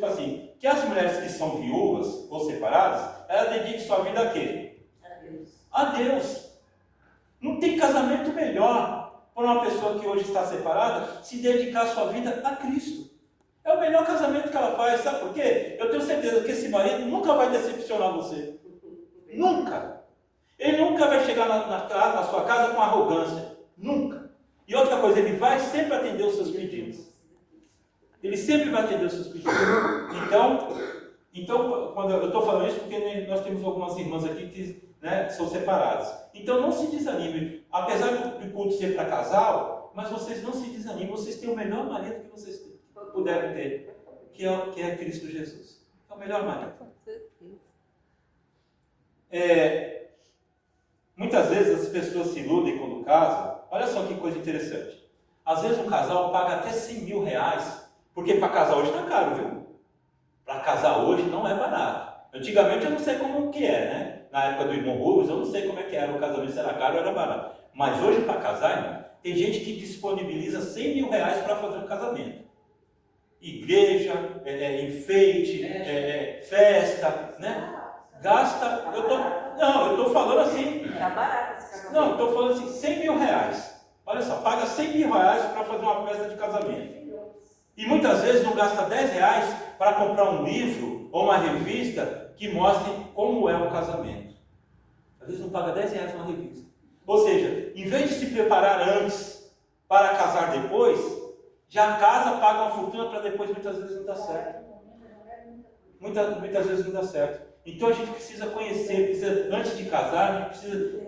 assim, que as mulheres que são viúvas ou separadas, elas dediquem sua vida a quê? A Deus. A Deus. Não tem casamento melhor para uma pessoa que hoje está separada se dedicar sua vida a Cristo. É o melhor casamento que ela faz, sabe por quê? Eu tenho certeza que esse marido nunca vai decepcionar você. Nunca. Ele nunca vai chegar na sua casa com arrogância. Nunca. E outra coisa, ele vai sempre atender os seus pedidos. Ele sempre vai atender os seus pedidos. Então quando eu estou falando isso, porque nós temos algumas irmãs aqui que, né, são separadas. Então não se desanime. Apesar do culto ser para casal, mas vocês não se desanimem. Vocês têm o melhor marido que vocês puderem ter, que é Cristo Jesus. É o melhor marido. Muitas vezes as pessoas se iludem quando casam. Olha só que coisa interessante. Às vezes um casal paga até 100 mil reais, porque para casar hoje está caro, viu? Para casar hoje não é barato. Antigamente eu não sei como que é, né? Na época do irmão Rubens, eu não sei como é que era o casamento, se era caro ou era barato. Mas hoje para casar, irmão, tem gente que disponibiliza 100 mil reais para fazer um casamento. Igreja, enfeite, festa, né? Gasta, eu estou falando assim. Tá barato esse casamento. Não, estou falando assim, 100 mil reais. Olha só, paga 100 mil reais para fazer uma festa de casamento. E muitas vezes não gasta 10 reais para comprar um livro ou uma revista que mostre como é o casamento. Às vezes não paga 10 reais numa revista. Ou seja, em vez de se preparar antes para casar depois, já casa, paga uma fortuna para depois muitas vezes não dar certo. Muitas vezes não dá certo. Então a gente precisa conhecer, antes de casar, a gente precisa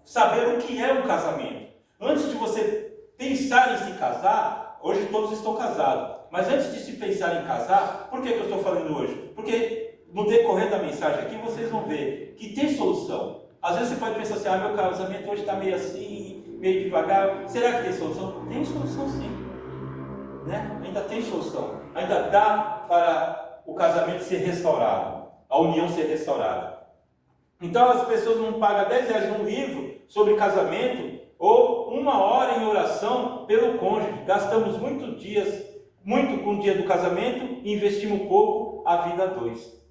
saber o que é um casamento. Antes de você pensar em se casar, hoje todos estão casados, mas antes de se pensar em casar, por que eu estou falando hoje? Porque no decorrer da mensagem aqui vocês vão ver que tem solução. Às vezes você pode pensar assim, meu casamento hoje está meio assim, meio devagar. Será que tem solução? Tem solução sim. Né? Ainda tem solução. Ainda dá para o casamento ser restaurado, a união ser restaurada. Então as pessoas não pagam 10 reais num livro sobre casamento ou 1 hora em oração pelo cônjuge. Gastamos muito com o dia do casamento e investimos pouco a vida a dois.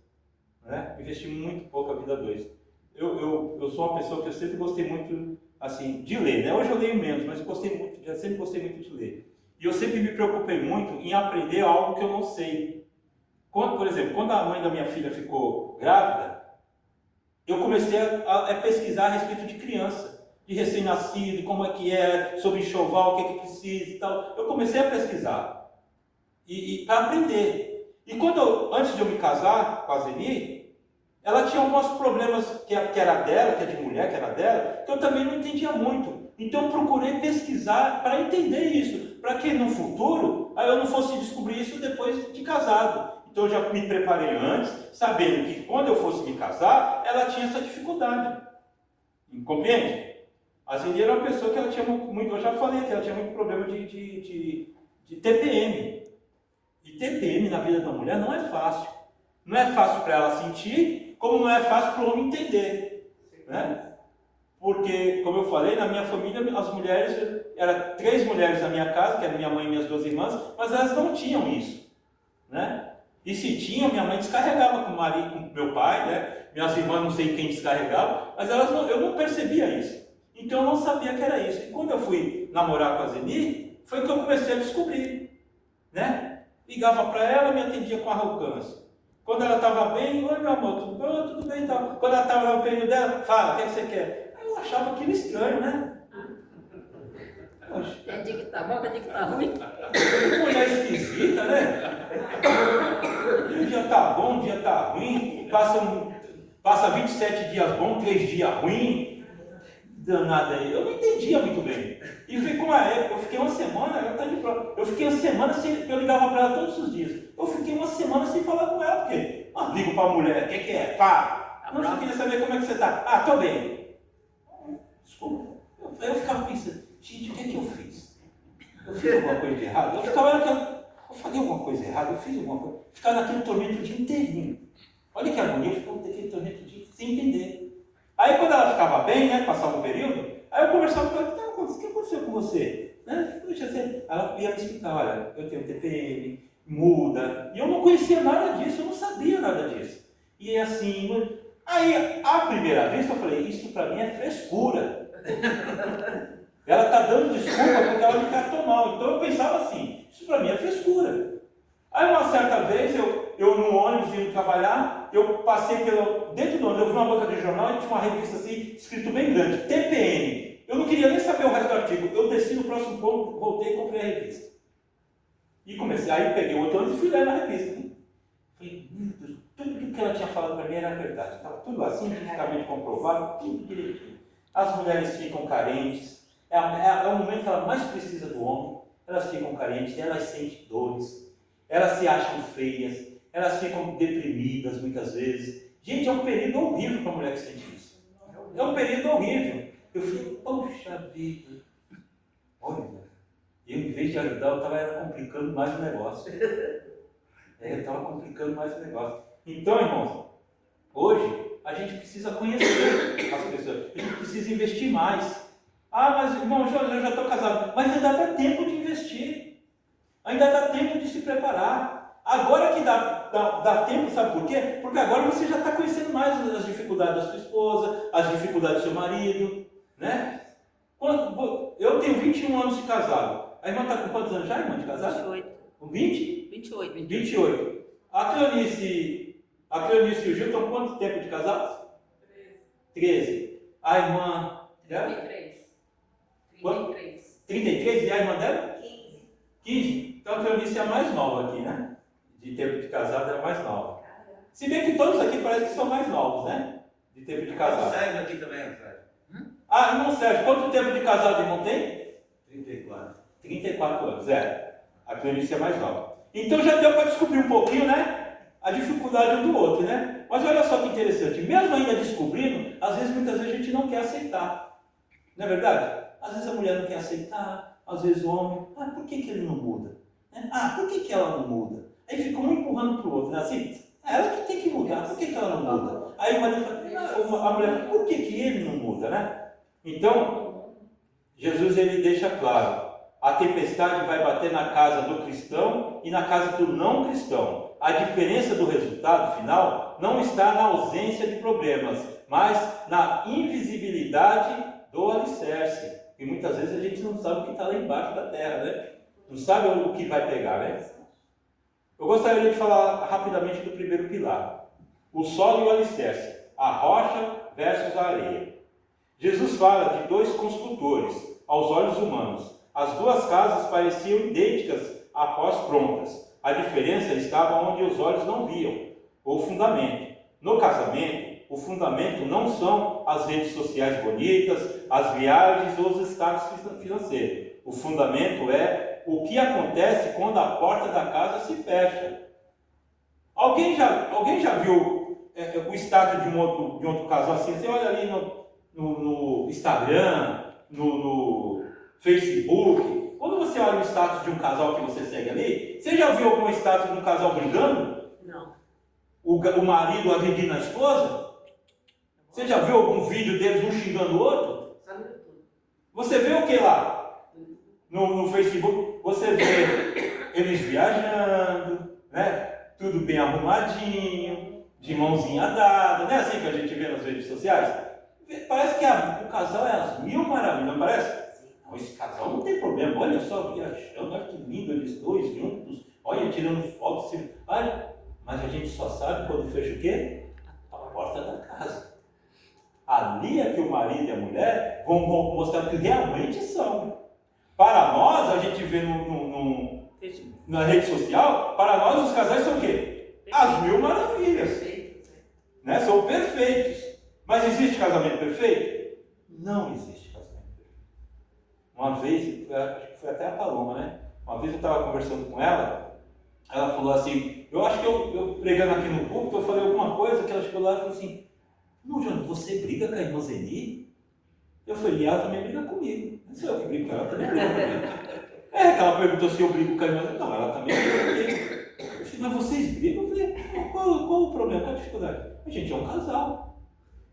Né? Investimos muito pouco a vida a dois. Eu sou uma pessoa que eu sempre gostei muito assim, de ler. Né? Hoje eu leio menos, mas já sempre gostei muito de ler. E eu sempre me preocupei muito em aprender algo que eu não sei. Por exemplo, quando a mãe da minha filha ficou grávida, eu comecei a pesquisar a respeito de criança, de recém-nascido, como é que é, sobre enxoval, o que é que precisa e tal. Eu comecei a pesquisar e para aprender. E antes de eu me casar com a Zeni, ela tinha alguns problemas que era dela, que é de mulher, que era dela, que eu também não entendia muito. Então eu procurei pesquisar para entender isso, para que no futuro eu não fosse descobrir isso depois de casado. Então eu já me preparei antes, sabendo que quando eu fosse me casar, ela tinha essa dificuldade. Compreende? A Zeni era uma pessoa que ela tinha muito, eu já falei que ela tinha muito problema de TPM. E TPM na vida da mulher não é fácil. Não é fácil para ela sentir, como não é fácil para o homem entender. Né? Porque, como eu falei, na minha família, as mulheres, eram 3 mulheres na minha casa, que eram minha mãe e minhas 2 irmãs, mas elas não tinham isso. Né? E se tinha, minha mãe descarregava com o marido, com meu pai, né? Minhas irmãs não sei quem descarregava, mas eu não percebia isso. Então eu não sabia que era isso. E quando eu fui namorar com a Zeni, foi que eu comecei a descobrir. Né? Ligava para ela, me atendia com arrogância. Quando ela estava bem, oi meu amor, tudo bem e tal. Quando ela estava no período dela, fala, o que você quer? Aí eu achava aquilo estranho, né? Poxa. Tem dia que tá bom, tem dia que tá ruim. Que mulher esquisita, né? Um dia tá bom, um dia tá ruim. Passa 27 dias bom, 3 dias ruim. Danada aí. Eu não entendia muito bem. E ficou uma época, eu fiquei uma semana, ela tá de prova. Eu fiquei uma semana sem. Eu ligava para ela todos os dias. Eu fiquei uma semana sem falar com ela, porque ligo para a mulher, o que é? Fala. Não, eu queria saber como é que você tá. Tô bem. Desculpa. Eu ficava pensando, gente, o que é que eu fiz? Eu fiz alguma coisa de errado? Eu falei alguma coisa errada, eu fiz alguma coisa. Ficava naquele tormento o dia inteirinho. Olha que agonia, eu ficava naquele tormento o dia sem entender. Aí quando ela ficava bem, né, passava um período, aí eu conversava com ela, o que aconteceu com você? Né? Ela ia me explicar, olha, eu tenho TPM, muda. E eu não conhecia nada disso, eu não sabia nada disso. E é assim, aí à primeira vista eu falei, isso para mim é frescura. Ela está dando desculpa porque ela me tratou mal. Então eu pensava assim, isso para mim é frescura. Aí uma certa vez, eu no ônibus indo trabalhar, eu passei dentro do ônibus, eu vi uma banca de jornal e tinha uma revista assim, escrito bem grande, TPM. Eu não queria nem saber o resto do artigo. Eu desci no próximo ponto, voltei e comprei a revista. E comecei, aí peguei o outro ônibus e fui ler na revista. Né? Falei, meu Deus, tudo que ela tinha falado para mim era verdade. Estava tudo assim, cientificamente comprovado, tudo direitinho. As mulheres ficam carentes, é o momento que ela mais precisa do homem. Elas ficam carentes, elas sentem dores, elas se acham feias, elas ficam deprimidas muitas vezes. Gente, é um período horrível para a mulher que sente isso. É um período horrível. Eu falei, poxa vida, olha, eu em vez de ajudar, eu estava complicando mais o negócio. Eu estava complicando mais o negócio. Então, irmãos, hoje a gente precisa conhecer as pessoas, a gente precisa investir mais. Ah, mas irmão, eu já estou casado, mas ainda dá tempo de investir, ainda dá tempo de se preparar. Agora que dá tempo, sabe por quê? Porque agora você já está conhecendo mais as dificuldades da sua esposa, as dificuldades do seu marido, né? Eu tenho 21 anos de casado. A irmã está com quantos anos já, irmã, de casado? 28. Com 20? 28. 28. A Cleonice e o Gil estão com quanto tempo de casados? 13. A irmã... 33. 33? E a irmã dela? 15. 15? Então a Cleonice é a mais nova aqui, né? De tempo de casado é a mais nova. Se bem que todos aqui parecem que são mais novos, né? De tempo de casado. O Sérgio aqui também, Sérgio. Ah, irmão Sérgio, quanto tempo de casado o irmão tem? 34. 34 anos, A Cleonice é mais nova. Então já deu para descobrir um pouquinho, né? A dificuldade um do outro, né? Mas olha só que interessante. Mesmo ainda descobrindo, muitas vezes a gente não quer aceitar. Não é verdade? Às vezes a mulher não quer aceitar, às vezes o homem. Ah, por que ele não muda? Ah, por que ela não muda? Aí fica um empurrando para o outro, né? Assim, ela que tem que mudar, por que ela não muda? Aí o marido fala, a mulher fala, por que ele não muda, né? Então, Jesus ele deixa claro, a tempestade vai bater na casa do cristão e na casa do não cristão. A diferença do resultado final não está na ausência de problemas, mas na invisibilidade do alicerce. E muitas vezes a gente não sabe o que está lá embaixo da terra, né? Não sabe o que vai pegar, né? Eu gostaria de falar rapidamente do primeiro pilar. O solo e o alicerce. A rocha versus a areia. Jesus fala de dois construtores, aos olhos humanos. As duas casas pareciam idênticas após prontas. A diferença estava onde os olhos não viam, o fundamento. No casamento, o fundamento não são as redes sociais bonitas, as viagens ou os status financeiros. O fundamento é o que acontece quando a porta da casa se fecha. Alguém já viu o status de um outro casal assim? Você olha ali no Instagram, no Facebook. Quando você olha o status de um casal que você segue ali, você já viu algum status de um casal brigando? Não. O marido agredindo a esposa? Você já viu algum vídeo deles um xingando o outro? Só no YouTube. Você vê o que lá? No Facebook? Você vê eles viajando, né? Tudo bem arrumadinho, de mãozinha dada, não é assim que a gente vê nas redes sociais? Parece que o casal é as mil maravilhas, não parece? Não, esse casal não tem problema, olha só viajando, olha que lindo eles dois juntos, olha tirando fotos, olha. Mas a gente só sabe quando fecha o quê? A porta da casa. Ali é que o marido e a mulher vão mostrar que realmente são. Para nós, a gente vê na rede social, para nós os casais são o quê? As mil maravilhas. Né? São perfeitos. Mas existe casamento perfeito? Não existe casamento perfeito. Uma vez, acho que foi até a Paloma, né? Uma vez eu estava conversando com ela falou assim, eu acho que eu pregando aqui no púlpito, eu falei alguma coisa que ela chegou lá e falou assim, não, João, você briga com a irmã Zeni? Eu falei, ela também briga comigo. Não sei eu que brigo com ela, também briga comigo. Que ela perguntou se eu brigo com a irmã Zeni. Não, ela também briga comigo. Eu falei, mas vocês brigam? Eu falei, qual o problema, qual a dificuldade? A gente é um casal.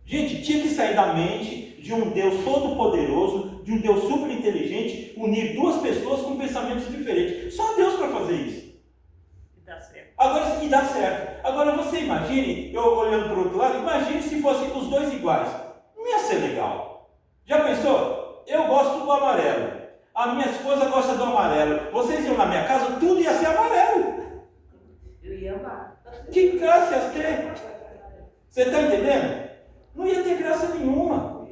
Gente, tinha que sair da mente de um Deus todo-poderoso, de um Deus super inteligente, unir duas pessoas com pensamentos diferentes. Só Deus para fazer isso. Agora, e dá certo. Agora você imagine, eu olhando para o outro lado, imagine se fossem os dois iguais. Não ia ser legal. Já pensou? Eu gosto do amarelo. A minha esposa gosta do amarelo. Vocês iam na minha casa, tudo ia ser amarelo. Eu ia amar. Que graça ia ter? Você está entendendo? Não ia ter graça nenhuma.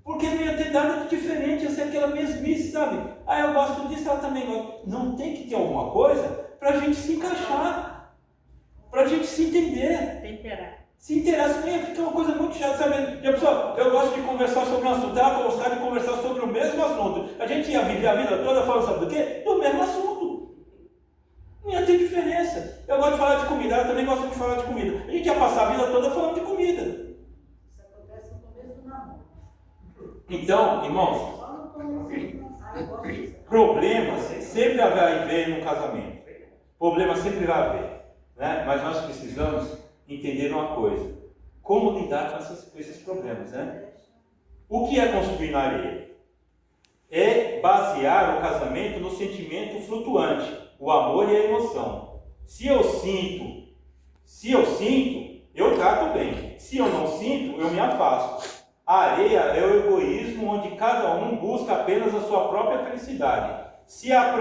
Porque não ia ter nada de diferente, ia ser aquela mesmice, sabe? Ah, eu gosto disso, ela também gosta. Não tem que ter alguma coisa para a gente se encaixar. Para a gente se entender. Temperar. Se interessa, nem ia ficar uma coisa muito chata, sabe? Já pessoal, eu gosto de conversar sobre um assunto, ela gostar de conversar sobre o mesmo assunto. A gente ia viver a vida toda falando, sabe do quê? Do mesmo assunto. Não ia ter diferença. Eu gosto de falar de comida, ela também gosta de falar de comida. A gente ia passar a vida toda falando de comida. Isso acontece no começo do namoro. Então, irmãos, Só no começo. Ah, eu gosto disso. problemas sempre vai haver no casamento. Problemas sempre vai haver. Né? Mas nós precisamos entender uma coisa: como lidar com esses problemas, né? O que é construir na areia? É basear o casamento no sentimento flutuante, o amor e a emoção. Se eu sinto, eu trato bem. Se eu não sinto, eu me afasto. A areia é o egoísmo onde cada um busca apenas a sua própria felicidade. Se a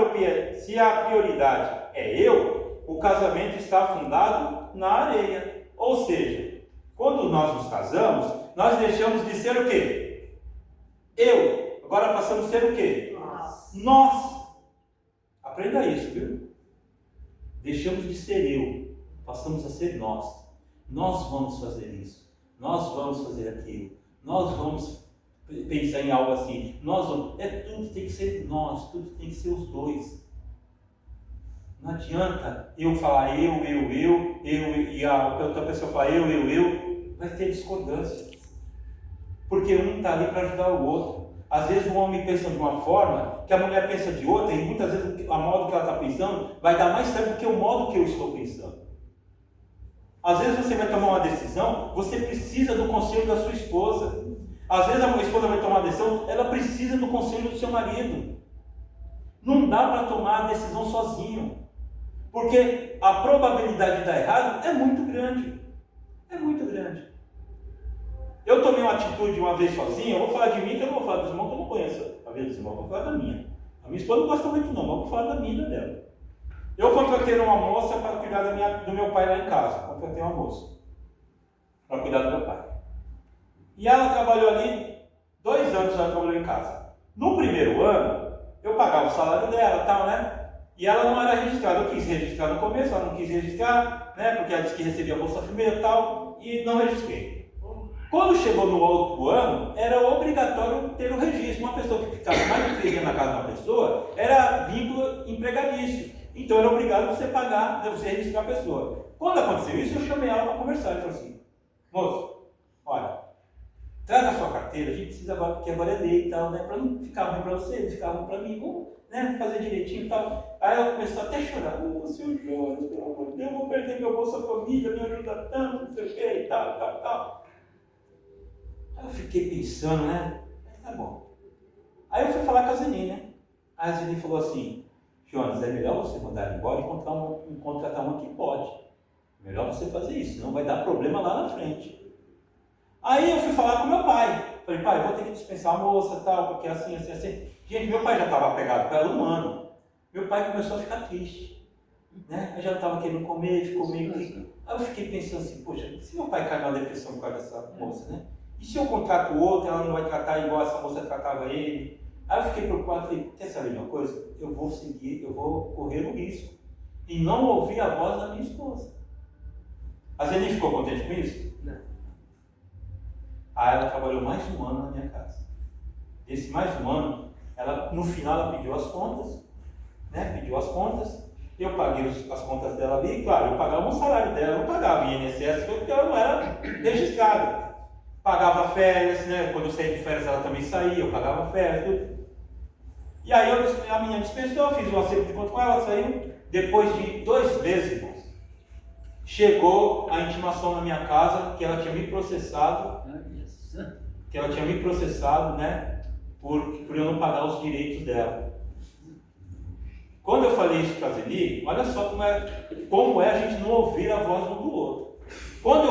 prioridade é eu, o casamento está afundado na areia. Ou seja, quando nós nos casamos, nós deixamos de ser o quê? Eu. Agora passamos a ser o quê? Nós. Aprenda isso, viu? Deixamos de ser eu, passamos a ser nós. Nós vamos fazer isso. Nós vamos fazer aquilo. Nós vamos pensar em algo assim. Tudo tem que ser nós, tudo tem que ser os dois. Não adianta eu falar eu, e a outra pessoa falar eu, vai ter discordância. Porque um está ali para ajudar o outro. Às vezes o homem pensa de uma forma, que a mulher pensa de outra, e muitas vezes a modo que ela está pensando vai dar mais certo do que o modo que eu estou pensando. Às vezes você vai tomar uma decisão, você precisa do conselho da sua esposa. Às vezes a esposa vai tomar uma decisão, ela precisa do conselho do seu marido. Não dá para tomar a decisão sozinho. Porque a probabilidade de dar errado é muito grande. É muito grande. Eu tomei uma atitude uma vez sozinho, eu vou falar de mim, que eu não vou falar dos irmãos, que eu não conheço a vida dos irmãos, eu vou falar da minha. A minha esposa não gosta muito não, mas eu vou falar da minha e da dela. Eu contratei uma moça para cuidar do meu pai lá em casa. Contratei uma moça para cuidar do meu pai. E ela trabalhou ali, 2 anos ela trabalhou em casa. No primeiro ano, eu pagava o salário dela e tal, né? E ela não era registrada. Eu quis registrar no começo, ela não quis registrar, né? Porque ela disse que recebia a Bolsa Família e tal, e não registrei. Quando chegou no outro ano, era obrigatório ter o registro. Uma pessoa que ficava mais de 3 dias na casa de uma pessoa era vínculo empregadício. Então era obrigado você pagar, você registrar a pessoa. Quando aconteceu isso, eu chamei ela para conversar. Eu falei assim: moço, olha, traga a sua carteira, a gente precisa agora, porque agora é lei e tal, né? Para não ficar ruim para você, não ficar ruim para mim, vamos, né, fazer direitinho e tal. Aí ela começou até a chorar: ô, seu Jorge, pelo amor de Deus, eu vou perder meu Bolsa Família, me ajuda tanto, não sei o que e tal. Aí eu fiquei pensando, né? Tá bom. Aí eu fui falar com a Zeni, né? Aí a Zeni falou assim: Jonas, é melhor você mandar ela embora e contratar uma que pode. Melhor você fazer isso, senão vai dar problema lá na frente. Aí eu fui falar com meu pai. Falei: pai, eu vou ter que dispensar a moça e tal, porque assim. Gente, meu pai já estava apegado com ela 1 ano. Meu pai começou a ficar triste, né? Eu já estava querendo comer, ficou meio que... Aí eu fiquei pensando assim: poxa, se meu pai cai numa depressão por causa dessa moça, né? E se eu contrato outro, ela não vai tratar igual essa moça tratava ele? Aí eu fiquei preocupado, falei: quer saber de uma coisa? Eu vou seguir, eu vou correr o risco e não ouvir a voz da minha esposa. A Zeni ficou contente com isso? Não. Aí ela trabalhou mais 1 ano na minha casa. Esse mais 1 ano, no final ela pediu as contas, né? Pediu as contas, eu paguei as contas dela ali, claro, eu pagava o salário dela, eu não pagava INSS, porque ela não era registrada. Pagava férias, né? Quando eu saía de férias ela também saía, eu pagava férias, tudo. E aí a menina dispensou, eu fiz um acerto de conta com ela, saiu. Depois de 2 meses, irmãos, chegou a intimação na minha casa que ela tinha me processado, né? Por eu não pagar os direitos dela. Quando eu falei isso para a Zeni, olha só como é a gente não ouvir a voz um do outro. Quando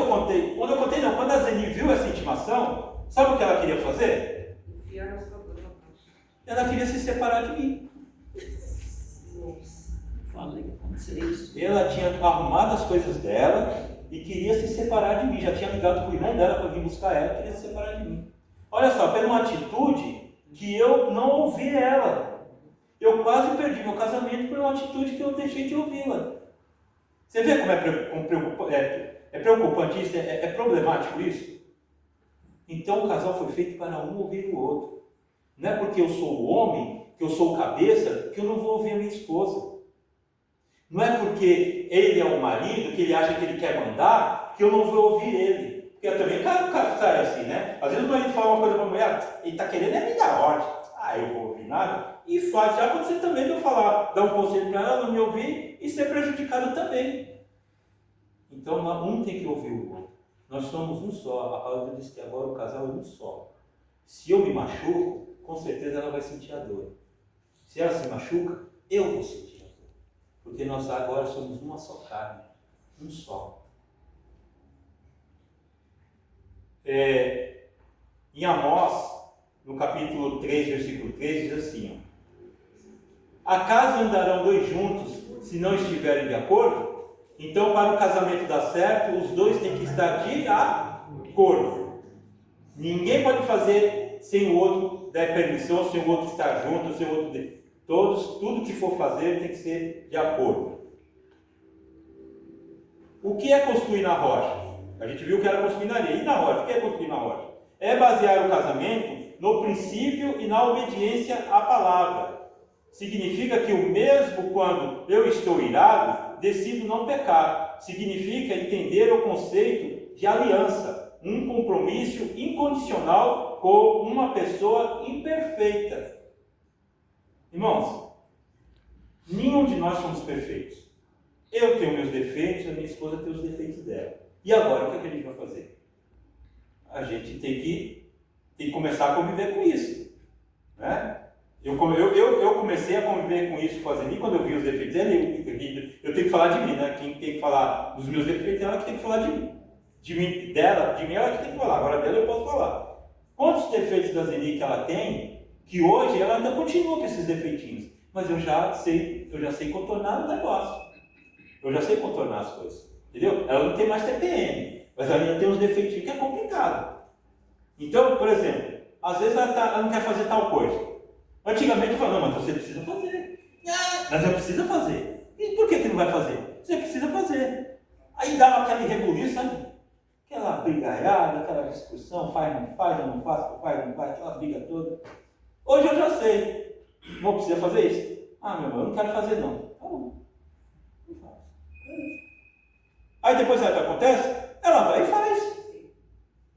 a Zeni viu essa intimação, sabe o que ela queria fazer? Ela queria se separar de mim. Falei que aconteceu isso. Ela tinha arrumado as coisas dela e queria se separar de mim. Já tinha ligado para o irmão dela para vir buscar ela, queria se separar de mim. Olha só, pela uma atitude que eu não ouvi ela. Eu quase perdi meu casamento por uma atitude que eu deixei de ouvi-la. Você vê como é preocupante isso? É problemático isso? Então o casal foi feito para um ouvir o outro. Não é porque eu sou o homem, que eu sou o cabeça, que eu não vou ouvir a minha esposa. Não é porque ele é o marido, que ele acha que ele quer mandar, que eu não vou ouvir ele. Porque eu também o cara sai assim, né? Às vezes o marido fala uma coisa para a mulher, ele está querendo me dar ordem. Eu vou ouvir nada. E faz, já aconteceu também de eu falar, dar um conselho para ela, não me ouvir e ser prejudicado também. Então um tem que ouvir o outro. Nós somos um só. A palavra diz que agora o casal é um só. Se eu me machuco, com certeza ela vai sentir a dor. Se ela se machuca, eu vou sentir a dor. Porque nós agora somos uma só carne. Um só. Em Amós, no capítulo 3, versículo 3, diz assim: acaso andarão dois juntos se não estiverem de acordo? Então, para o casamento dar certo, os dois têm que estar de acordo. Ninguém pode fazer sem o outro dar permissão, sem o outro estar junto, sem o outro... Tudo que for fazer tem que ser de acordo. O que é construir na rocha? A gente viu que era construir na areia. E na rocha? O que é construir na rocha? É basear o casamento no princípio e na obediência à palavra. Significa que o mesmo quando eu estou irado, decido não pecar. Significa entender o conceito de aliança, um compromisso incondicional com uma pessoa imperfeita. Irmãos, nenhum de nós somos perfeitos. Eu tenho meus defeitos, a minha esposa tem os defeitos dela. E agora, o que a gente vai fazer? A gente tem que começar a conviver com isso, né? Eu comecei a conviver com isso com a Zeni quando eu vi os defeitos dela. Eu tenho que falar de mim, né? Quem tem que falar dos meus defeitos é ela que tem que falar de mim. De mim ela que tem que falar. Agora dela eu posso falar. Quantos defeitos da Zeni que ela tem, que hoje ela ainda continua com esses defeitinhos. Mas eu já sei contornar o negócio. Eu já sei contornar as coisas. Entendeu? Ela não tem mais TPM, mas ela ainda tem uns defeitinhos que é complicado. Então, por exemplo, às vezes ela não quer fazer tal coisa. Antigamente eu falava, não, mas você precisa fazer. Mas eu preciso fazer. E por que não vai fazer? Você precisa fazer. Aí dava aquele rebuliço, sabe? Aquela brigaiada, aquela discussão, faz, não faz, eu não faço, faz, não faz, aquela briga toda. Hoje eu já sei. Não precisa fazer isso? Meu irmão, eu não quero fazer não. Tá bom. Não faço. Aí depois sabe o que acontece? Ela vai e faz.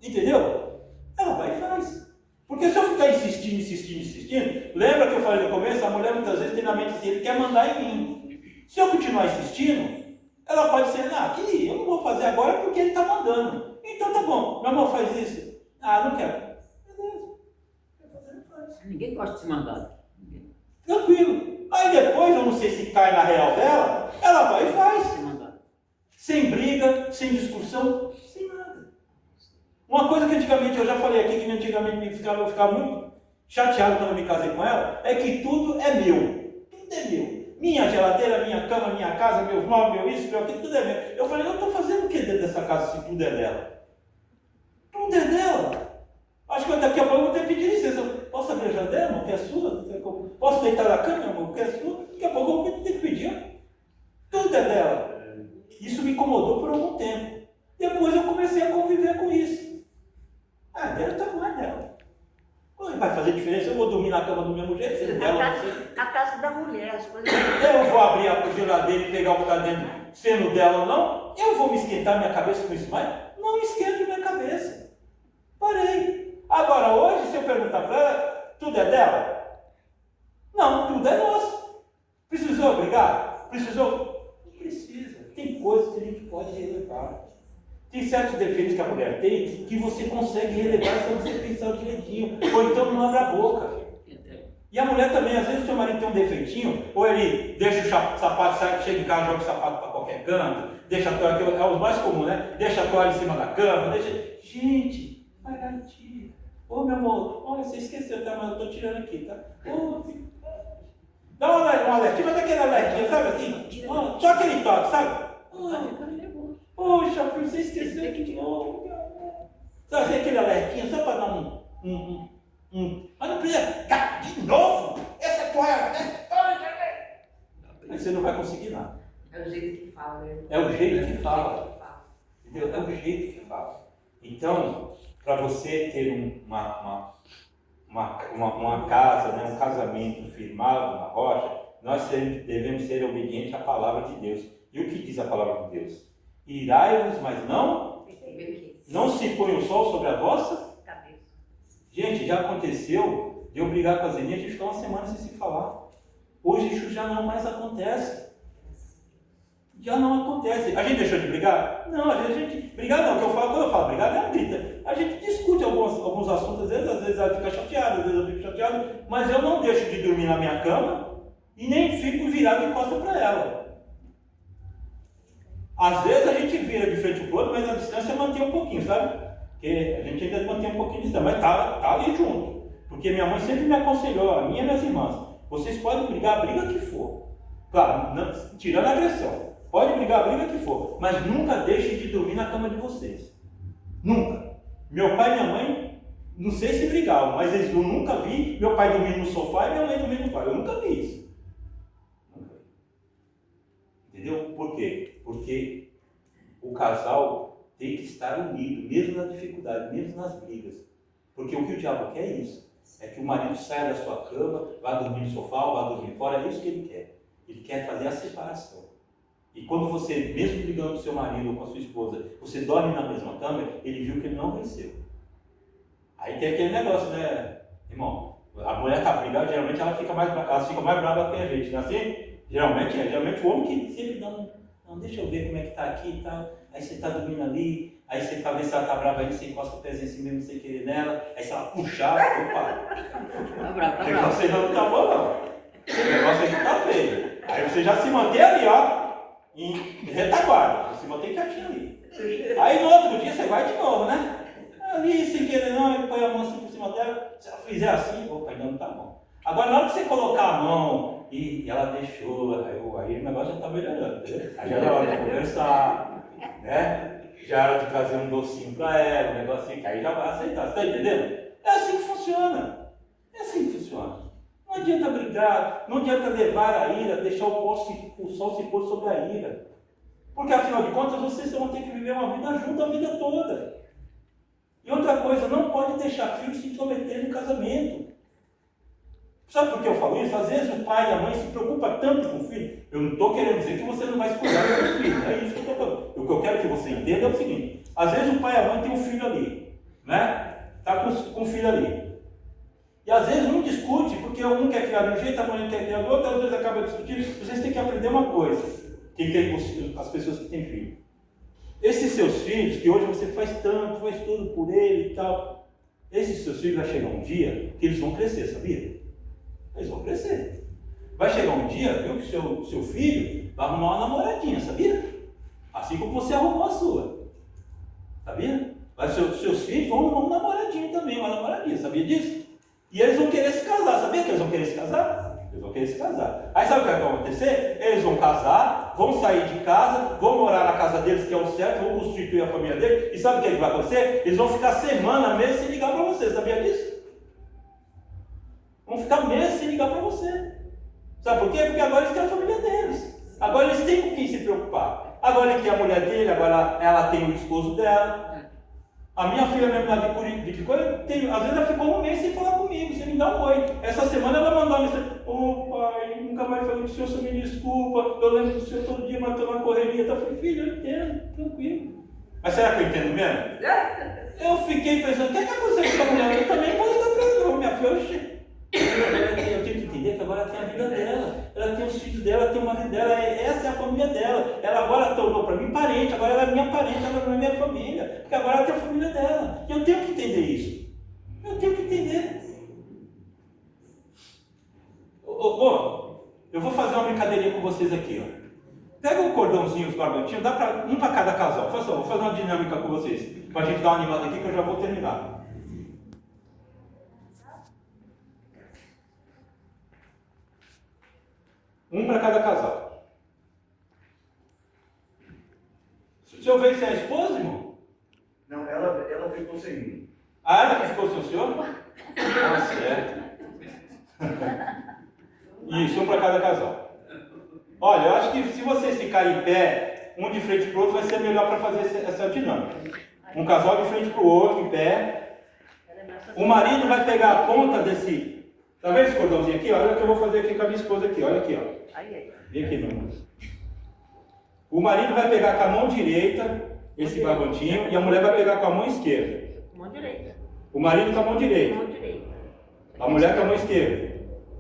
Entendeu? Ela vai e faz. Porque se eu ficar insistindo, lembra que eu falei no começo, a mulher muitas vezes tem na mente assim, ele quer mandar em mim. Se eu continuar insistindo, ela pode ser, eu não vou fazer agora porque ele está mandando. Então tá bom, meu amor, faz isso. Não quero. Beleza. Quer fazer, não faz. Ninguém gosta de ser mandado. Tranquilo. Aí depois, eu não sei se cai na real dela, ela vai e faz. Ser mandado. Sem briga, sem discussão, sem nada. Uma coisa que antigamente, eu já falei aqui, que antigamente eu ficava muito chateado quando eu me casei com ela, é que tudo é meu. Tudo é meu. Minha geladeira, minha cama, minha casa, meus móveis, meu isso, meu aquilo, tudo é meu. Eu falei, eu estou fazendo o que dentro dessa casa se tudo é dela? Tudo é dela. Acho que daqui a pouco eu vou ter que pedir licença. Posso abrir a janela, irmão, que é sua? Posso deitar na cama, irmão, que é sua? Daqui a pouco eu vou ter que pedir. Tudo é dela. Isso me incomodou por algum tempo. Depois eu comecei a conviver com isso. Dela tá mais dela. Vai fazer diferença? Eu vou dormir na cama do mesmo jeito? Se dela, não sei. A casa da mulher, as coisas. Eu vou abrir a geladeira e pegar o que está dentro, sendo dela ou não? Eu vou me esquentar minha cabeça com isso mais? Não esquento minha cabeça. Parei. Agora hoje, se eu perguntar para ela, tudo é dela? Não, tudo é nosso. Precisou brigar? Precisou? Não precisa. Tem coisas que a gente pode relevar. Tem certos defeitos que a mulher tem que você consegue relevar se você pensar direitinho. Ou então não abre a boca. E a mulher também, às vezes o seu marido tem um defeitinho, ou ele deixa o sapato, chega em casa, joga o sapato para qualquer canto, deixa a toalha, que é o mais comum, né? Deixa a toalha em cima da cama, deixa... Gente, vai lá e tira. Ô meu amor, olha, você esqueceu, tá? Mas eu estou tirando aqui, tá? Ô, dá uma alertinha, mas aquele alertinha, sabe assim? Ó, só aquele toque, sabe? Poxa, filho, você esqueceu aqui de novo. Sabe assim, aquele alertinha, só para dar mas não precisa, de novo? Essa toalha, né? Aí você não vai conseguir nada. É o jeito que fala, né? É o jeito que fala. Entendeu? É o jeito que fala. Então, para você ter uma casa, né, um casamento firmado na rocha, nós devemos ser obedientes à palavra de Deus. E o que diz a palavra de Deus? Irai-vos, mas não se põe o sol sobre a vossa cabeça. Gente, já aconteceu de eu brigar com as Zeninhas, a gente ficar uma semana sem se falar. Hoje isso já não mais acontece. Já não acontece. A gente deixou de brigar? Não, a gente brigar não. Quando eu falo brigar, não é grita. A gente discute alguns assuntos, às vezes ela fica chateada, às vezes eu fico chateado, mas eu não deixo de dormir na minha cama e nem fico virado de costa para ela. Às vezes a gente vira de frente para o outro, mas a distância mantém um pouquinho, sabe? Porque a gente ainda mantém um pouquinho de distância, mas tá ali junto. Porque minha mãe sempre me aconselhou, a minha e minhas irmãs, vocês podem brigar a briga que for. Claro, não, tirando a agressão. Pode brigar a briga que for, mas nunca deixem de dormir na cama de vocês. Nunca. Meu pai e minha mãe, não sei se brigavam, mas eu nunca vi meu pai dormindo no sofá e minha mãe dormindo no quarto. Eu nunca vi isso. Nunca vi. Entendeu? Por quê? Porque o casal tem que estar unido, mesmo na dificuldade, mesmo nas brigas. Porque o que o diabo quer é isso. É que o marido saia da sua cama, vá dormir no sofá, ou vá dormir fora. É isso que ele quer. Ele quer fazer a separação. E quando você, mesmo brigando com seu marido ou com a sua esposa, você dorme na mesma cama, ele viu que ele não venceu. Aí tem aquele negócio, né, irmão? A mulher está brigando, geralmente ela fica mais brava que a gente, não é assim? Geralmente o homem que sempre dá não, deixa eu ver como é que está aqui e tal. Aí você está dormindo ali, aí você para ver se ela está brava ali, você encosta o pezinho assim mesmo sem querer nela, aí se ela puxar, opa! Tá bravo, O negócio aí não tá bom não. O negócio aí tá feio. Aí você já se mantém ali, ó. Em retaguarda, você mantém quietinho ali. Aí no outro dia você vai de novo, né? Ali sem querer não, ele põe a mão assim por cima dela. Se ela fizer assim, opa, ainda não tá bom. Agora na hora que você colocar a mão e ela deixou, aí o negócio já tá melhorando, entendeu? Aí já é hora de conversar, né? Já é hora de trazer um docinho pra ela, um negocinho que aí já vai aceitar, você tá entendendo? É assim que funciona. É assim que funciona. Não adianta brigar, não adianta levar a ira, deixar o sol se pôr sobre a ira. Porque afinal de contas vocês vão ter que viver uma vida junto a vida toda. E outra coisa, não pode deixar filhos se intrometerem no casamento. Sabe por que eu falo isso? Às vezes o pai e a mãe se preocupam tanto com o filho. Eu não estou querendo dizer que você não vai se cuidar dos seus filhos. É isso que eu estou falando. O que eu quero que você entenda é o seguinte. Às vezes o pai e a mãe têm um filho ali. Né? Está com o filho ali. E às vezes um discute, porque um quer criar de um jeito, a mãe quer criar do outro, às vezes acaba discutindo. Vocês têm que aprender uma coisa, as pessoas que têm filho. Esses seus filhos, que hoje você faz tanto, faz tudo por ele e tal, esses seus filhos vai chegar um dia que eles vão crescer, sabia? Eles vão crescer. Vai chegar um dia, viu, que o seu filho vai arrumar uma namoradinha, sabia? Assim como você arrumou a sua. Sabia? Mas seus filhos vão arrumar um namoradinho também, uma namoradinha, sabia disso? E eles vão querer se casar, sabia que eles vão querer se casar? Eles vão querer se casar. Aí sabe o que vai acontecer? Eles vão casar, vão sair de casa, vão morar na casa deles, que é o certo, vão constituir a família deles, e sabe o que vai acontecer? Eles vão ficar semana, mês sem ligar para você, sabia disso? Vão ficar meses sem ligar para você. Sabe por quê? Porque agora eles têm a família deles. Agora eles têm com quem se preocupar. Agora ele tem a mulher dele, agora ela tem o esposo dela. A minha filha mesmo lá de Curitiba, às vezes ela ficou um mês sem falar comigo, sem me dar um oi. Essa semana ela mandou uma mensagem: ô pai, nunca mais falei com o senhor, você me desculpa, eu lembro do senhor todo dia matando uma correria. Eu falei: filho, eu entendo, tranquilo. Mas será que eu entendo mesmo? Eu fiquei pensando: o que aconteceu com essa mulher? Eu também vou ligar para ela, minha filha. Eu tenho que entender que agora ela tem a vida dela, ela tem os filhos dela, ela tem o marido dela, essa é a família dela. Ela agora tornou para mim parente, agora ela é minha parente, ela não é minha família, porque agora ela tem a família dela. E eu tenho que entender isso. Eu tenho que entender. vocês aqui, ó. Pega o cordãozinho, os barbantinhos, dá para um para cada casal. Vou fazer uma dinâmica com vocês, para a gente dar uma animada aqui que eu já vou terminar. Um para cada casal. O senhor veio sem a esposa, irmão? Não, ela ficou sem mim. Ah, ela que ficou sem o senhor? Ah, certo. Isso, um para cada casal. Olha, eu acho que se vocês ficarem em pé, um de frente para o outro, vai ser melhor para fazer essa dinâmica. Um casal de frente para o outro, em pé. O marido vai pegar a ponta desse... Tá vendo esse cordãozinho aqui? Olha o que eu vou fazer aqui com a minha esposa aqui. Olha aqui, ó. Vem aqui, meu irmão. O marido vai pegar com a mão direita esse barbantinho e a mulher vai pegar com a mão esquerda. Mão direita. O marido com a mão direita. Mão direita. A mulher com a mão esquerda.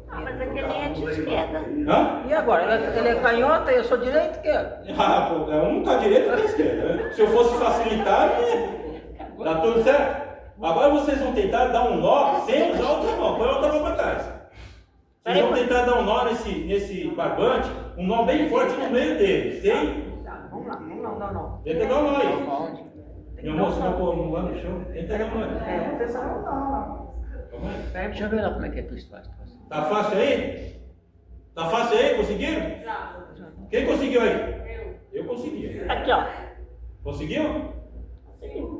Ah, mas aquele é de esquerda. Hã? E agora? Ele é canhota e eu sou direito, que é? Ah, pô, um tá à direita e outro à esquerda. Né? Se eu fosse facilitar, tá tudo certo? Agora vocês vão tentar dar um nó sem usar a outra mão. Põe a outra mão para trás. Vocês vão tentar dar um nó nesse barbante, um nó bem forte no meio dele. Sem... Vamos lá, não. Tenta dar um nó aí. Meu moço, não pôr lá no chão. Tenta dar um nó aí. É, atenção, não. Deixa eu ver lá como é que tu faz. Tá fácil aí? Tá fácil aí? Conseguiram? Quem conseguiu aí? Eu consegui. Aqui, ó. Conseguiu?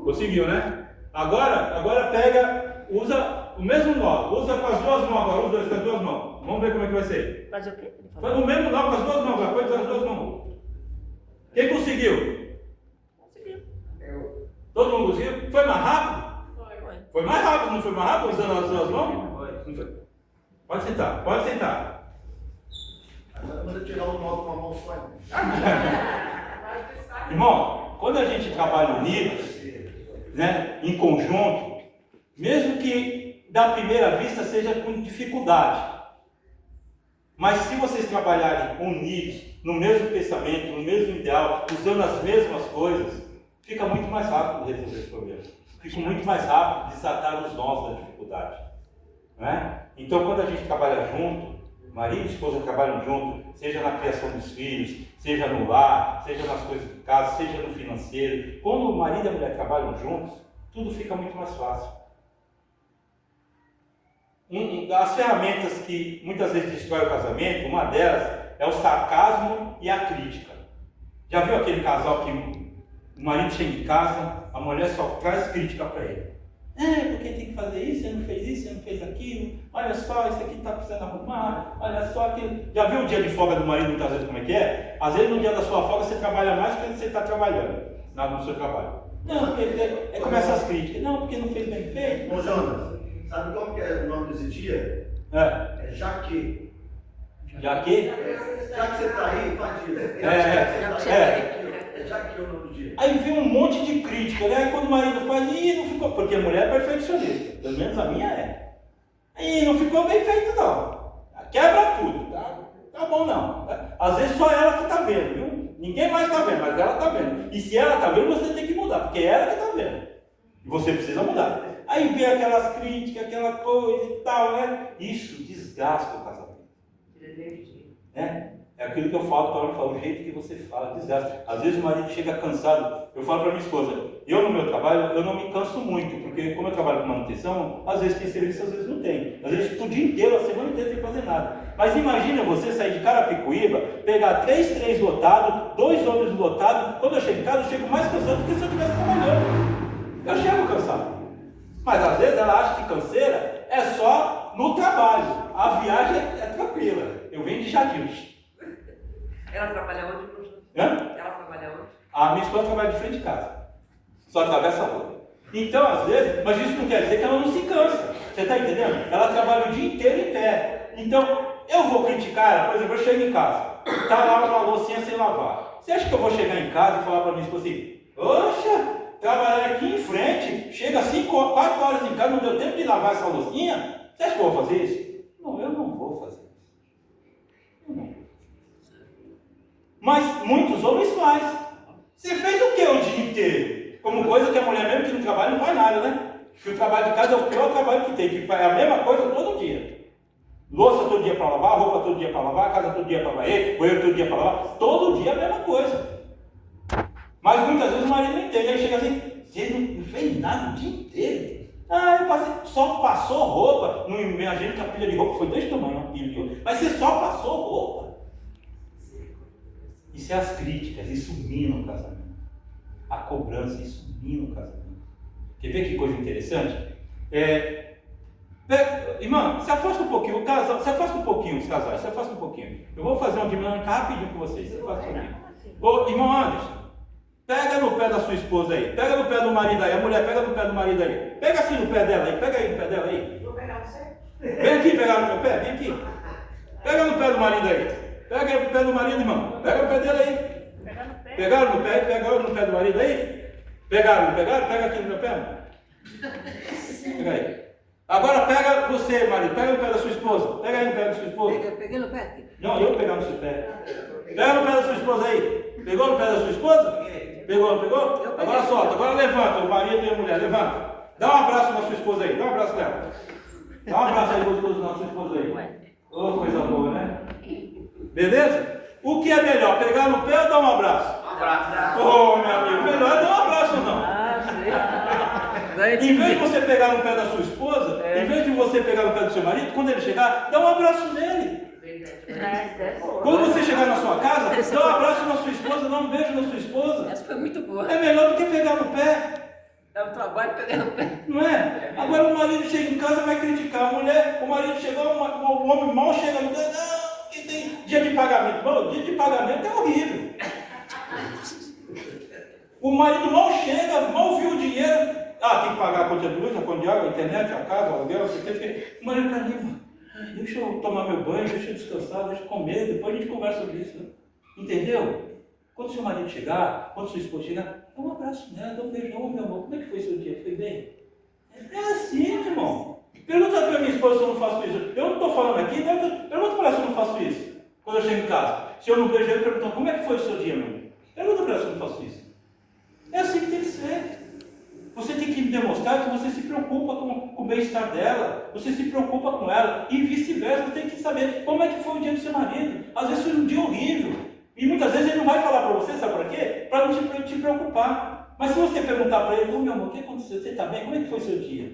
Conseguiu, né? Agora pega, usa o mesmo nó. Usa com as duas mãos agora. Usa com as duas mãos. Vamos ver como é que vai ser. Mas o quê? Faz o mesmo nó com as duas mãos agora. Pode usar as duas mãos. Quem conseguiu? Todo mundo conseguiu? Foi mais rápido? Foi mais rápido, não foi mais rápido usando as duas mãos? Não foi. Pode sentar, pode sentar. Agora manda tirar o nó com a mão só. Irmão, quando a gente trabalha unidos, né, em conjunto, mesmo que da primeira vista seja com dificuldade, mas se vocês trabalharem unidos, no mesmo pensamento, no mesmo ideal, usando as mesmas coisas, fica muito mais rápido resolver esse problema. Fica muito mais rápido desatar os nós da dificuldade. Né? Então, quando a gente trabalha junto, marido e esposa trabalham junto, seja na criação dos filhos, seja no lar, seja nas coisas de casa, seja no financeiro, quando o marido e a mulher trabalham juntos, tudo fica muito mais fácil. As ferramentas que muitas vezes destroem o casamento, uma delas é o sarcasmo e a crítica. Já viu aquele casal que o marido chega em casa, a mulher só traz crítica para ele? Porque tem que fazer isso, você não fez isso, você não fez aquilo, olha só, isso aqui está precisando arrumar, olha só aquilo. Já viu o dia de folga do marido muitas vezes como é que é? Às vezes no dia da sua folga você trabalha mais do que você está trabalhando no seu trabalho. Não, porque começa as críticas. Não, porque não fez bem feito. Ô Jonas, sabe como que é o nome desse dia? É. É Jaque. Já que? Já que você está aí, faz isso. É Jaque é o nome do dia. Aí vem um monte de crítica, né? Aí quando o marido faz, não ficou. Porque a mulher é perfeccionista, pelo menos a minha é. Aí não ficou bem feito, não. Quebra tudo, tá bom não. Às vezes só ela que tá vendo, viu? Ninguém mais tá vendo, mas ela tá vendo. E se ela tá vendo, você tem que mudar, porque é ela que tá vendo. E você precisa mudar. Aí vem aquelas críticas, aquela coisa e tal, né? Isso desgasta o casamento. É aquilo que eu falo, o jeito que você fala, desgasta. Às vezes o marido chega cansado. Eu falo para minha esposa, eu no meu trabalho, eu não me canso muito, porque como eu trabalho com manutenção, às vezes tem serviço, às vezes não tem. Às vezes fico o dia inteiro, a semana inteira sem fazer nada. Mas imagina você sair de Carapicuíba, pegar 3 trens lotados, 2 ônibus lotados, quando eu chego em casa eu chego mais cansado do que se eu estivesse trabalhando. Eu chego cansado. Mas às vezes ela acha que canseira é só no trabalho. A viagem é tranquila. Eu venho de Jardim. Ela trabalha onde, professor? Hã? Ela trabalha onde? A minha esposa trabalha de frente de casa. Só atravessa a rua. Então, às vezes, mas isso não quer dizer que ela não se cansa. Você está entendendo? Ela trabalha o dia inteiro em pé. Então, eu vou criticar ela, por exemplo, eu chego em casa, está lá uma loucinha sem lavar. Você acha que eu vou chegar em casa e falar para minha esposa assim, poxa, trabalhar aqui em frente, chega 4 horas em casa, não deu tempo de lavar essa loucinha? Você acha que eu vou fazer isso? Não, eu não vou fazer isso. Não. Mas muitos homens fazem. Você fez o que o dia inteiro? Como coisa que a mulher mesmo que não trabalha não faz nada, né? Porque o trabalho de casa é o pior trabalho que tem, que faz a mesma coisa todo dia. Louça todo dia para lavar, roupa todo dia para lavar, casa todo dia para varrer, banheiro todo dia para lavar, todo dia a mesma coisa. Mas muitas vezes o marido não entende, aí chega assim, você não fez nada o dia inteiro. Eu passei, só passou roupa. Não imagino que a pilha de roupa foi desse tamanho, uma pilha de roupa. Mas você só passou roupa. Isso é as críticas, isso mina o casamento. A cobrança, isso mina o casamento. Quer ver que coisa interessante? Irmã, se afasta um pouquinho, o casal, se afasta um pouquinho os casais, se afasta um pouquinho. Eu vou fazer uma dinâmica rapidinho com vocês, se afasta um pouquinho. Ô, irmão Anderson, pega no pé da sua esposa aí, pega no pé do marido aí, a mulher pega no pé do marido aí. Pega assim no pé dela aí, pega aí no pé dela aí. Vou pegar você? Vem aqui pegar no meu pé, vem aqui. Pega no pé do marido aí. Pega no pé do marido, irmão. Pega no pé dele aí. Pegaram no pé do marido aí? Pegaram? Pega aqui no meu pé, mano. Pega aí. Agora pega você, marido, pega no pé da sua esposa. Pega aí no pé da sua esposa. Peguei no pé. Não, eu vou pegar no seu pé. Pega no pé da sua esposa aí. Pegou no pé da sua esposa? Pegou, não pegou? Agora solta, agora levanta, o marido e a mulher, levanta. Dá um abraço na sua esposa aí, dá um abraço nela. Dá um abraço aí gostoso na sua esposa aí. Ô, coisa boa, né? Beleza? O que é melhor, pegar no pé ou dar um abraço? Abraço. Ô, meu amigo, melhor é dar um abraço não. Sim. Em vez de você pegar no pé da sua esposa, em vez de você pegar no pé do seu marido, quando ele chegar, dá um abraço nele. Quando você chegar na sua casa, dá um abraço na sua esposa, dá um beijo na sua esposa. Essa foi muito boa. É melhor do que pegar no pé. Dá um trabalho pegar no pé. Não é? Agora o marido chega em casa e vai criticar a mulher, o marido chegou, o homem mal chega no dia, não, que tem dia de pagamento. Bom, dia de pagamento é horrível. O marido mal chega, mal viu o dinheiro. Tem que pagar a conta de luz, a conta de água, a internet, a casa, o aluguel, não sei o que. O marido para mim, deixa eu tomar meu banho, deixa eu descansar, deixa eu comer, depois a gente conversa sobre isso. Né? Entendeu? Quando seu marido chegar, quando sua esposa chegar, dá um abraço nela, dá um beijão, meu amor, como é que foi seu dia? Foi bem? É assim, irmão. Pergunta para minha esposa se eu não faço isso. Eu não estou falando aqui, pergunta para ela se eu não faço isso. Quando eu chego em casa. Se eu não beijo ele, pergunta, como é que foi o seu dia, meu amigo? Pergunta para ela se eu não faço isso. É assim que tem que ser. Você tem que demonstrar que você se preocupa com o bem-estar dela, você se preocupa com ela, e vice-versa, você tem que saber como é que foi o dia do seu marido. Às vezes foi um dia horrível, e muitas vezes ele não vai falar para você, sabe para quê? Para não te preocupar. Mas se você perguntar para ele, meu amor, o que aconteceu? Você está bem? Como é que foi o seu dia?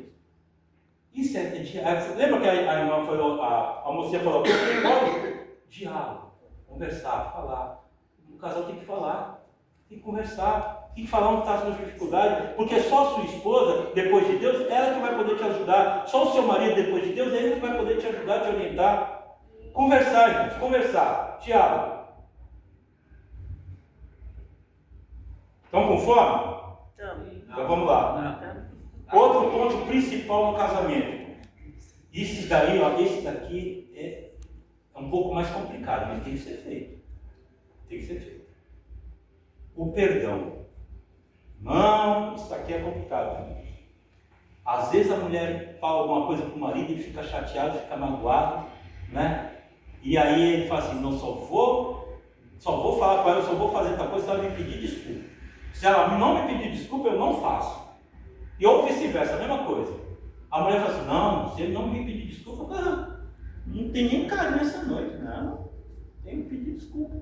Isso é dia. Lembra que a irmã falou, a mocinha falou, diálogo, conversar, falar. O casal tem que falar, tem que conversar. Tem que falar onde está a sua dificuldade, porque só a sua esposa, depois de Deus, ela que vai poder te ajudar. Só o seu marido, depois de Deus, ele que vai poder te ajudar, te orientar. Conversar, irmãos, conversar. Diálogo. Estão com fome? Então vamos lá. Outro ponto principal no casamento. Esse daqui é um pouco mais complicado, mas tem que ser feito. Tem que ser feito. O perdão. Não, isso aqui é complicado. Às vezes a mulher fala alguma coisa para o marido e fica chateado, fica magoado, né? E aí ele fala assim, não, só vou falar com ela, só vou fazer tal coisa se ela me pedir desculpa. Se ela não me pedir desculpa, eu não faço. E ou vice-versa, a mesma coisa. A mulher fala assim, não, se ele não me pedir desculpa, não tem nem carinho essa noite, não. Tem que pedir desculpa.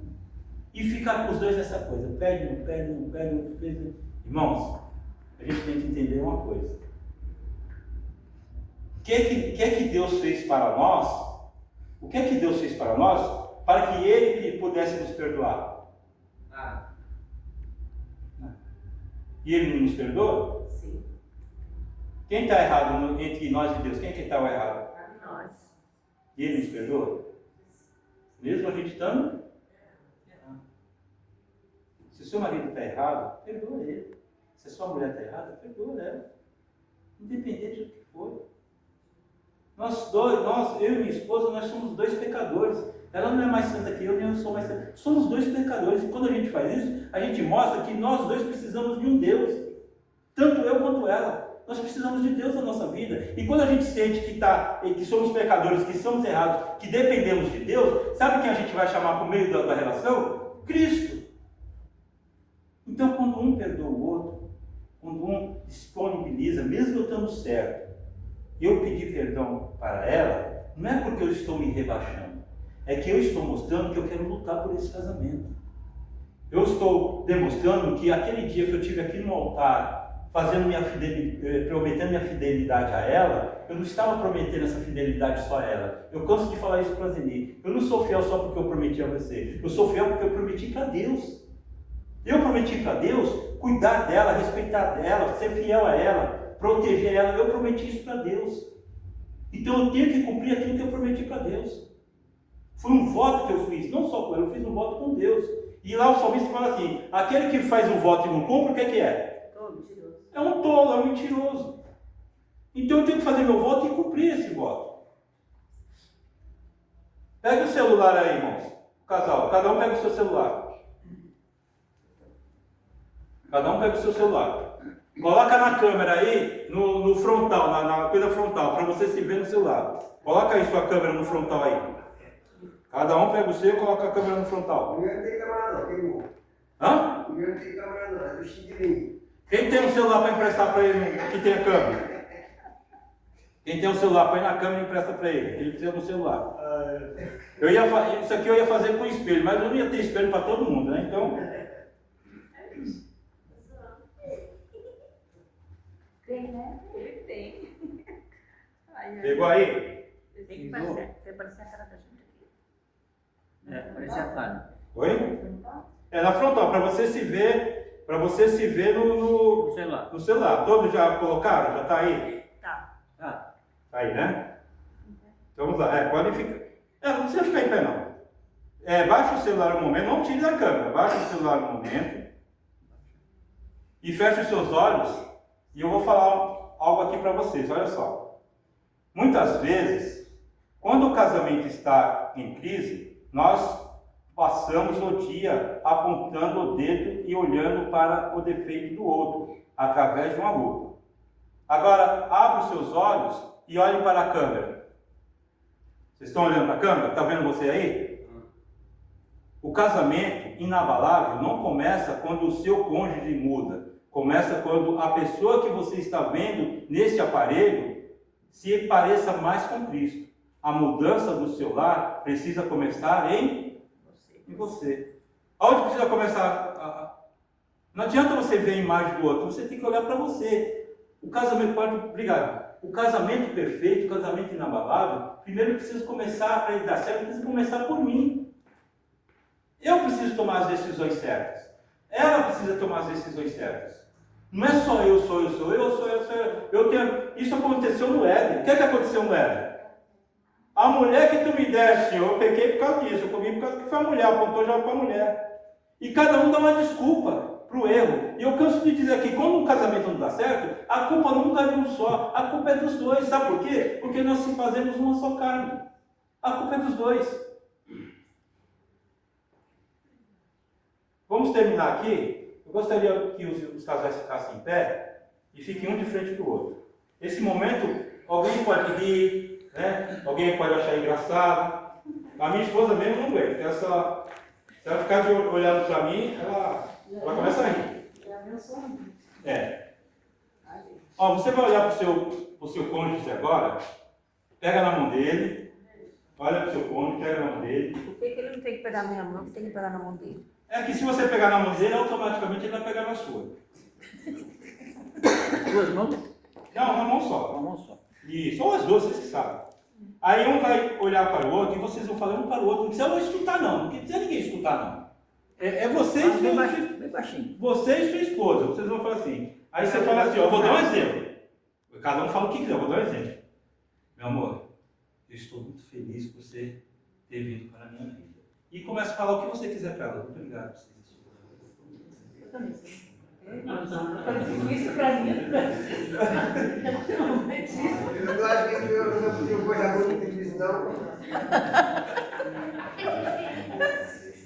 E ficar com os dois nessa coisa, pede. Irmãos, a gente tem que entender uma coisa. O que é que Deus fez para nós? O que é que Deus fez para nós? Para que Ele pudesse nos perdoar. E Ele não nos perdoa? Sim. Quem está errado entre nós e Deus? Quem é que está errado? Nós. E Ele nos perdoa? Mesmo a gente estando errado. Se o seu marido está errado, perdoa ele. Se a sua mulher está errada, perdoa ela. Independente do que for. Eu e minha esposa, nós somos dois pecadores. Ela não é mais santa que eu, nem eu sou mais santa. Somos dois pecadores. E quando a gente faz isso, a gente mostra que nós dois precisamos de um Deus. Tanto eu quanto ela. Nós precisamos de Deus na nossa vida. E quando a gente sente que somos pecadores, que somos errados, que dependemos de Deus, sabe quem a gente vai chamar por meio da relação? Cristo. Então, quando um perdoa o outro, quando um disponibiliza, mesmo eu estando certo, eu pedir perdão para ela, não é porque eu estou me rebaixando, é que eu estou mostrando que eu quero lutar por esse casamento. Eu estou demonstrando que aquele dia que eu estive aqui no altar, prometendo minha fidelidade a ela, eu não estava prometendo essa fidelidade só a ela. Eu canso de falar isso para a Zeni. Eu não sou fiel só porque eu prometi a você. Eu sou fiel porque eu prometi para Deus. Eu prometi para Deus cuidar dela, respeitar dela, ser fiel a ela, proteger ela. Eu prometi isso para Deus. Então eu tenho que cumprir aquilo que eu prometi para Deus. Foi um voto que eu fiz, não só com ela, eu fiz um voto com Deus. E lá o salmista fala assim: aquele que faz um voto e não cumpre, o que é que é? É um tolo, é um mentiroso. Então eu tenho que fazer meu voto e cumprir esse voto. Pega o celular aí, irmãos. Casal, cada um pega o seu celular. Cada um pega o seu celular. Coloca na câmera aí, no frontal, na coisa frontal, para você se ver no celular. Coloca aí sua câmera no frontal aí. Cada um pega o seu e coloca a câmera no frontal. O meu não tem câmera não, tem um. Hã? O meu não tem câmera não, é do Xidrinho. Quem tem um celular para emprestar para ele que tem a câmera? Quem tem um celular, põe na câmera e empresta para ele. Ele precisa do celular. Isso aqui eu ia fazer com espelho, mas eu não ia ter espelho para todo mundo, né? Então. Tem, né? Ele tem. Pegou aí? Tem que parecer a cara da gente aqui. É, parece a carne. Oi? É na frontal, para você se ver, No celular. no celular. Todos já colocaram? Já está aí? Tá. Ah, Tá aí, né? Então vamos lá. Podem ficar. Não precisa ficar em pé, não. Baixa o celular um momento, não tire da câmera. Baixa o celular um momento. E feche os seus olhos. E eu vou falar algo aqui para vocês. Olha só. Muitas vezes, quando o casamento está em crise, nós passamos o dia apontando o dedo e olhando para o defeito do outro, através de uma lupa. Agora, abra os seus olhos e olhe para a câmera. Vocês estão olhando para a câmera? Está vendo você aí? O casamento inabalável não começa quando o seu cônjuge muda. Começa quando a pessoa que você está vendo nesse aparelho se pareça mais com Cristo. A mudança do seu lar precisa começar em você. Aonde precisa começar? Não adianta você ver a imagem do outro, você tem que olhar para você. O casamento O casamento perfeito, o casamento inabalável, primeiro precisa começar, para ele dar certo, precisa começar por mim. Eu preciso tomar as decisões certas. Ela precisa tomar as decisões certas. Não é só eu sou. Isso aconteceu no Éden. O que aconteceu no Éden? A mulher que tu me deste, eu pequei por causa disso, eu comi por causa que foi a mulher, apontou já para a mulher. E cada um dá uma desculpa para o erro. E eu canso de dizer que quando um casamento não dá certo, a culpa nunca é de um só, a culpa é dos dois. Sabe por quê? Porque nós se fazemos uma só carne. A culpa é dos dois. Vamos terminar aqui. Eu gostaria que os casais ficassem em pé e fiquem um de frente para o outro. Esse momento, alguém pode rir, né? Alguém pode achar engraçado. A minha esposa mesmo não aguenta. Se ela ficar olhando para mim, ela começa a rir. Você vai olhar para o seu cônjuge agora, pega na mão dele, olha para o seu cônjuge, pega na mão dele. Por que ele não tem que pegar na minha mão, tem que pegar na mão dele? É que se você pegar na mão dele, automaticamente ele vai pegar na sua. duas mãos? Não, uma mão só. Uma mão só. Isso, ou as duas, vocês que sabem. Aí um vai olhar para o outro e vocês vão falar um para o outro. Não precisa escutar não, não precisa ninguém escutar não. É você e Bem baixinho, bem baixinho. você e sua esposa. Vocês vão falar assim. Aí você fala assim, eu vou dar um exemplo. Cada um fala o que quiser, eu vou dar um exemplo. Meu amor, eu estou muito feliz por você ter vindo para a minha vida. E começa a falar o que você quiser para ela. Muito obrigado por vocês. Eu também sei. Isso pra mim. Eu não acho que eu não podia coisa muito difícil, não.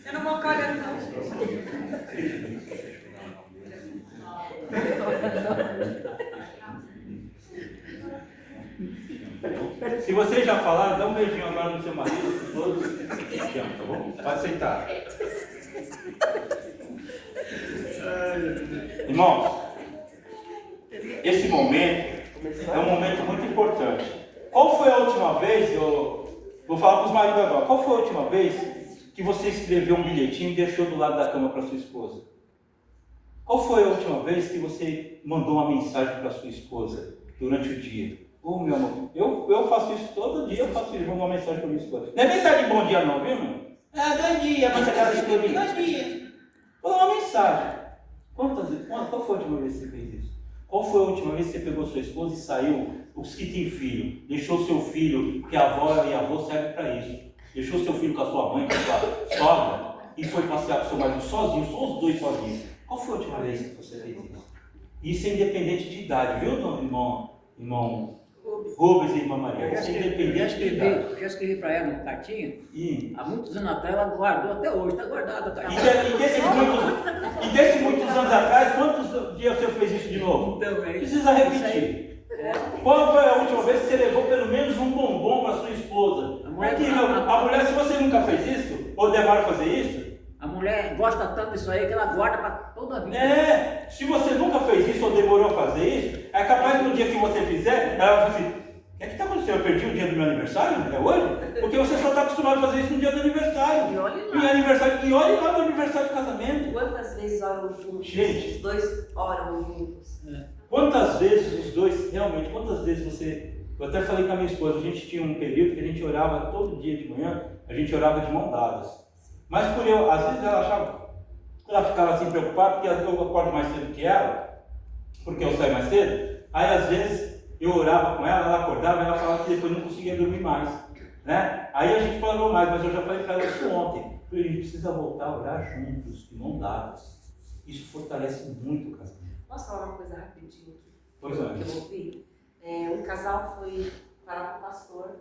Eu não vou ficar olhando, não. Se vocês já falaram, dá um beijinho agora no seu marido, todos. Tá bom? Pode sentar. Irmãos, esse momento é um momento muito importante. Qual foi a última vez, Vou falar para os maridos agora. Qual foi a última vez que você escreveu um bilhetinho e deixou do lado da cama para sua esposa? Qual foi a última vez que você mandou uma mensagem para sua esposa durante o dia? Ô, meu amor, eu faço isso todo dia, eu faço isso, mando uma mensagem para minha esposa. Não é mensagem de bom dia não, viu, meu? Bom dia, mas aquela escreve, bom dia. Vou dar uma mensagem. Qual foi a última vez que você fez isso? Qual foi a última vez que você pegou sua esposa e saiu, os que têm filho, deixou seu filho, que a avó e a avó servem para isso, deixou seu filho com a sua mãe, com a sua sogra, e foi passear com seu marido sozinho, só os dois sozinhos. Qual foi a última vez que você fez isso? Isso é independente de idade, viu, irmão Rubens e irmã Maria? Isso é independente de idade. Eu já escrevi para ela uma cartinha, E há muitos anos atrás, ela guardou até hoje, está guardada a cartinha. desses muitos anos atrás, quantos dias você fez isso de novo? Então, Precisa repetir. Qual foi a última vez que você levou pelo menos um bombom para sua esposa? A mulher, se você nunca fez isso, ou demora a fazer isso, A mulher gosta tanto disso aí que ela guarda para toda a vida. se você nunca fez isso ou demorou a fazer isso, é capaz que no dia que você fizer, ela vai falar assim, o que está acontecendo? Eu perdi o dia do meu aniversário? É hoje? Porque você só está acostumado a fazer isso no dia do aniversário. E olhe lá. E olhe lá no aniversário de casamento. Quantas vezes oram juntos? Gente. Os dois oram juntos. Quantas vezes os dois, realmente, quantas vezes você... Eu até falei com a minha esposa, a gente tinha um período que a gente orava todo dia de manhã, a gente orava de mão dadas. Mas por eu, às vezes ela ficava assim preocupada, porque eu acordo mais cedo que ela, porque eu saio mais cedo, aí às vezes eu orava com ela acordava e ela falava que depois não conseguia dormir mais, né? Aí a gente parou mais, mas eu já falei para ela isso ontem, a gente precisa voltar a orar juntos, de mão dadas. Isso fortalece muito o casamento. Posso falar uma coisa rapidinho aqui? Pois é. Que eu ouvi? Um casal foi falar com o pastor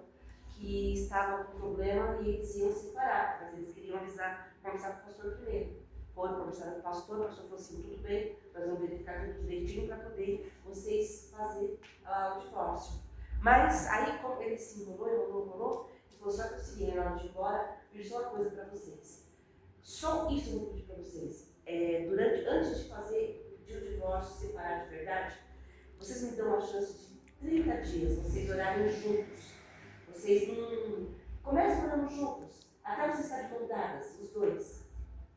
que estava com problema e eles iam se separar, mas eles queriam conversar com o pastor primeiro. Foram conversar com o pastor falou assim, tudo bem, nós vamos verificar tudo direitinho para poder vocês fazer o divórcio. Mas aí, como ele se enrolou, e falou, só que eu segui na hora de ir embora, pedir só uma coisa para vocês. Só isso eu vou pedir para vocês. Antes de pedir o divórcio, separar de verdade, vocês me dão uma chance de 30 dias, vocês orarem juntos. Vocês não começam orando juntos, até vocês estarem mão dadas, os dois.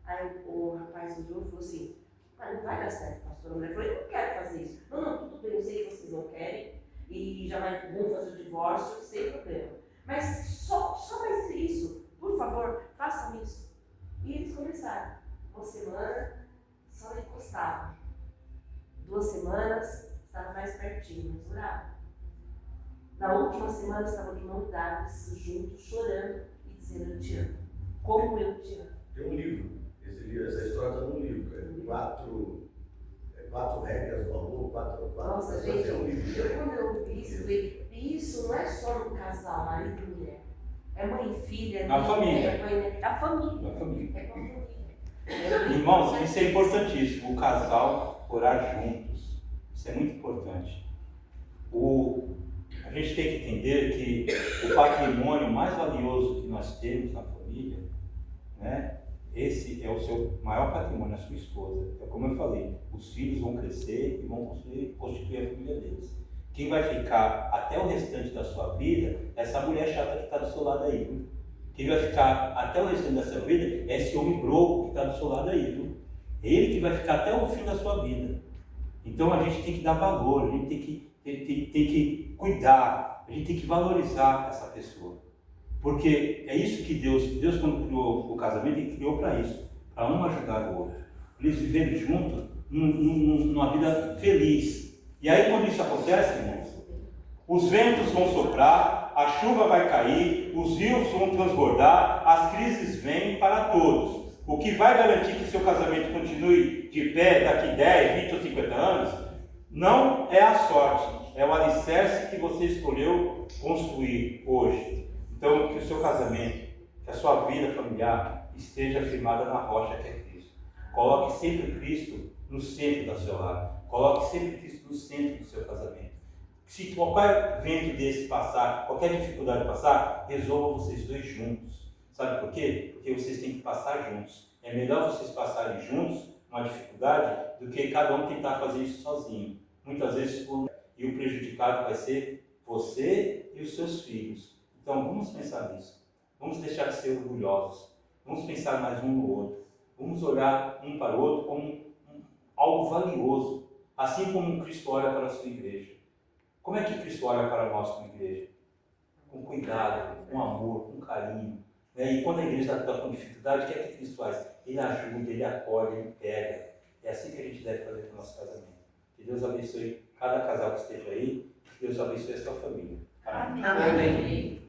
Aí o rapaz olhou e falou assim, não vai dar certo, pastor. A mulher falou, eu não quero fazer isso. Não, tudo bem, eu sei que vocês não querem, e já vão fazer o divórcio, sem problema. Mas só mais isso, por favor, façam isso. E eles começaram. Uma semana, só encostavam. 2 semanas, estava mais pertinho, mas orava. Na última semana estavam de mão dadas, juntos, chorando e dizendo eu te amo. Como eu te amo. Tem um livro, essa história está num livro. 4 regras do amor, 4 Nossa, gente, é um livro. quando eu ouvi isso, eu falei, isso não é só no casal, marido e mulher. É mãe e filha, é A família. É a família. A família. É com a família. Irmãos, isso é importantíssimo, o casal orar juntos. Isso é muito importante. A gente tem que entender que o patrimônio mais valioso que nós temos na família, né? Esse é o seu maior patrimônio, a sua esposa. É como eu falei, os filhos vão crescer e vão constituir a família deles. Quem vai ficar até o restante da sua vida é essa mulher chata que está do seu lado aí, viu? Quem vai ficar até o restante da sua vida é esse homem broco que está do seu lado aí, viu? É ele que vai ficar até o fim da sua vida. Então a gente tem que dar valor, a gente tem que cuidar, a gente tem que valorizar essa pessoa. Porque é isso que Deus quando criou o casamento, Ele criou para isso, para um ajudar o outro. Eles viverem juntos numa vida feliz. E aí quando isso acontece, irmãos, os ventos vão soprar, a chuva vai cair, os rios vão transbordar, as crises vêm para todos. O que vai garantir que seu casamento continue de pé daqui 10, 20 ou 50 anos, não é a sorte, é o alicerce que você escolheu construir hoje. Então, que o seu casamento, que a sua vida familiar esteja firmada na rocha que é Cristo. Coloque sempre Cristo no centro da sua lar. Coloque sempre Cristo no centro do seu casamento. Se qualquer vento desse passar, qualquer dificuldade passar, resolvam vocês dois juntos. Sabe por quê? Porque vocês têm que passar juntos. É melhor vocês passarem juntos uma dificuldade do que cada um tentar fazer isso sozinho. Muitas vezes, e o prejudicado vai ser você e os seus filhos. Então, vamos pensar nisso. Vamos deixar de ser orgulhosos. Vamos pensar mais um no outro. Vamos olhar um para o outro como algo valioso, assim como Cristo olha para a sua igreja. Como é que Cristo olha para nós como igreja? Com cuidado, com amor, com carinho. Né? E quando a igreja está com dificuldade, o que é que Cristo faz? Ele ajuda, ele acolhe, ele pega. É assim que a gente deve fazer com o nosso casamento. Que Deus abençoe cada casal que esteja aí. Que Deus abençoe a sua família. Amém. Amém.